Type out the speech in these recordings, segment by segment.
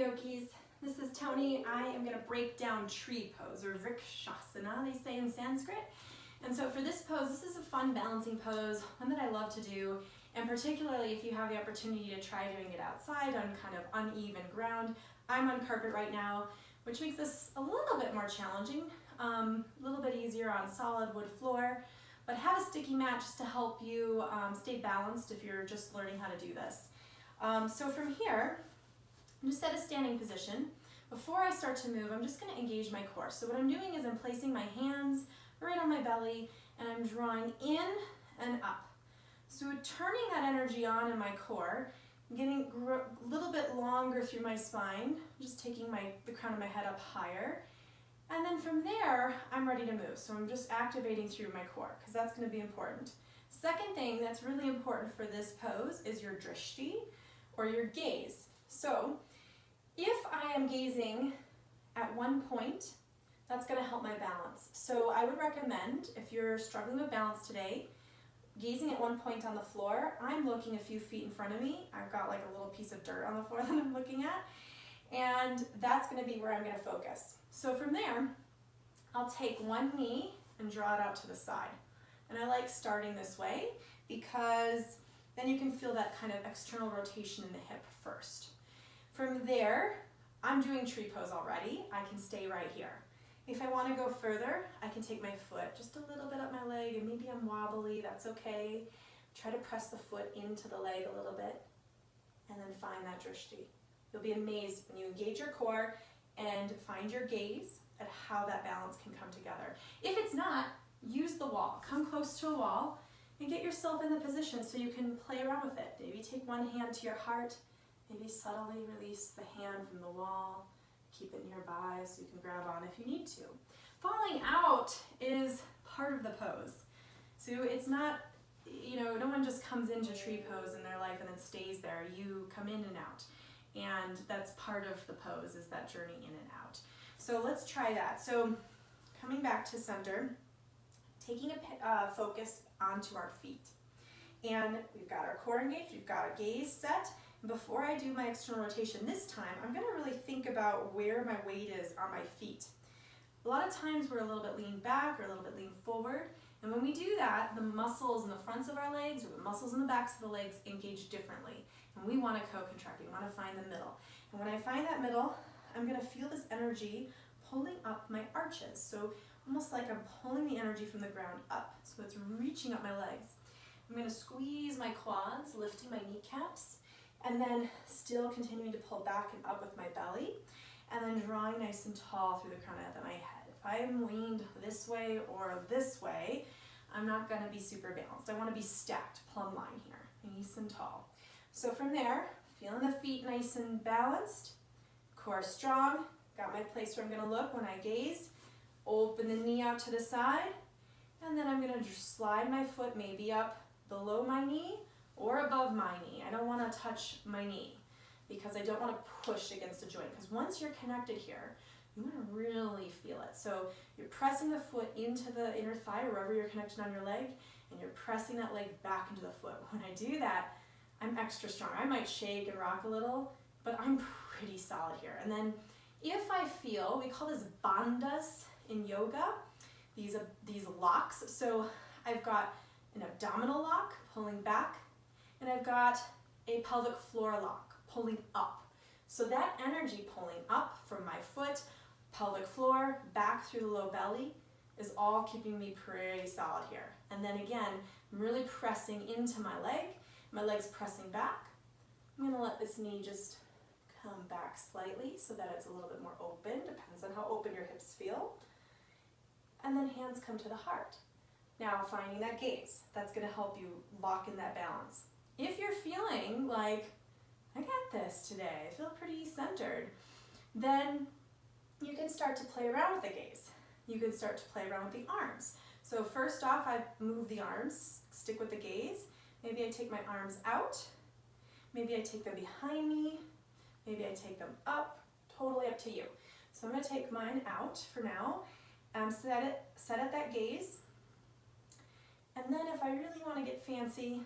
yogis, this is Tony. I am going to break down tree pose, or vrikshasana, they say in Sanskrit. And so for this pose, this is a fun balancing pose, one that I love to do, and particularly if you have the opportunity to try doing it outside on kind of uneven ground. I'm on carpet right now, which makes this a little bit more challenging, a little bit easier on solid wood floor, but have a sticky mat just to help you stay balanced if you're just learning how to do this. So from here, I'm just at a standing position. Before I start to move, I'm just going to engage my core. So what I'm doing is I'm placing my hands right on my belly and I'm drawing in and up. So turning that energy on in my core, getting a little bit longer through my spine, just taking the crown of my head up higher. And then from there, I'm ready to move. So I'm just activating through my core because that's going to be important. Second thing that's really important for this pose is your drishti, or your gaze. So if I am gazing at one point, that's going to help my balance. So I would recommend, if you're struggling with balance today, gazing at one point on the floor. I'm looking a few feet in front of me. I've got like a little piece of dirt on the floor that I'm looking at, and that's going to be where I'm going to focus. So from there, I'll take one knee and draw it out to the side. And I like starting this way because then you can feel that kind of external rotation in the hip first. From there, I'm doing tree pose already. I can stay right here. If I want to go further, I can take my foot just a little bit up my leg, and maybe I'm wobbly, that's okay. Try to press the foot into the leg a little bit, and then find that drishti. You'll be amazed when you engage your core and find your gaze at how that balance can come together. If it's not, use the wall. Come close to a wall and get yourself in the position so you can play around with it. Maybe take one hand to your heart, maybe subtly release the hand from the wall. Keep it nearby so you can grab on if you need to. Falling out is part of the pose. So it's not, no one just comes into tree pose in their life and then stays there. You come in and out. And that's part of the pose, is that journey in and out. So let's try that. So coming back to center, taking a focus onto our feet. And we've got our core engaged, we've got a gaze set. Before I do my external rotation this time, I'm going to really think about where my weight is on my feet. A lot of times we're a little bit leaned back or a little bit leaned forward, and when we do that, the muscles in the fronts of our legs or the muscles in the backs of the legs engage differently, and we want to co-contract. We want to find the middle. And when I find that middle, I'm going to feel this energy pulling up my arches. So almost like I'm pulling the energy from the ground up. So it's reaching up my legs. I'm going to squeeze my quads, lifting my kneecaps, and then still continuing to pull back and up with my belly, and then drawing nice and tall through the crown of my head. If I'm leaned this way or this way, I'm not going to be super balanced. I want to be stacked, plumb line here, nice and tall. So from there, feeling the feet nice and balanced, core strong, got my place where I'm going to look when I gaze, open the knee out to the side, and then I'm going to slide my foot maybe up below my knee or above my knee. I don't want to touch my knee because I don't want to push against a joint, because once you're connected here, you want to really feel it. So you're pressing the foot into the inner thigh, wherever you're connected on your leg, and you're pressing that leg back into the foot. When I do that, I'm extra strong. I might shake and rock a little, but I'm pretty solid here. And then if I feel, we call this bandhas in yoga, these locks. So I've got an abdominal lock pulling back, and I've got a pelvic floor lock pulling up. So that energy pulling up from my foot, pelvic floor, back through the low belly is all keeping me pretty solid here. And then again, I'm really pressing into my leg's pressing back. I'm going to let this knee just come back slightly so that it's a little bit more open, depends on how open your hips feel. And then hands come to the heart. Now finding that gaze, that's going to help you lock in that balance. If you're feeling like, I got this today, I feel pretty centered, then you can start to play around with the gaze. You can start to play around with the arms. So first off, I move the arms, stick with the gaze. Maybe I take my arms out. Maybe I take them behind me. Maybe I take them up, totally up to you. So I'm going to take mine out for now, set at that gaze. And then if I really want to get fancy,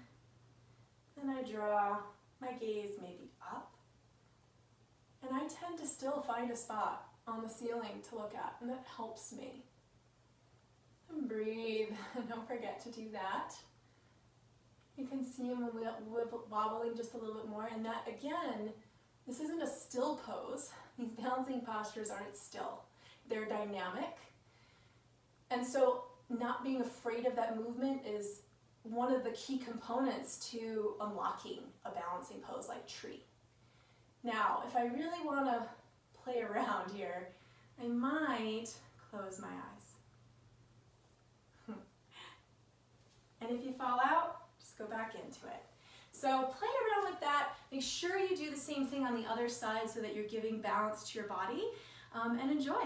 then I draw my gaze maybe up. And I tend tend to still find a spot on the ceiling to look at, and that helps me. And breathe, and don't forget to do that. You can see him wobbling just a little bit more, and that, again, this isn't a still pose. These balancing postures aren't still. They're dynamic. And so not being afraid of that movement is one of the key components to unlocking a balancing pose like tree. Now, if I really want to play around here, I might close my eyes. And if you fall out, just go back into it. So play around with that. Make sure you do the same thing on the other side so that you're giving balance to your body, and enjoy.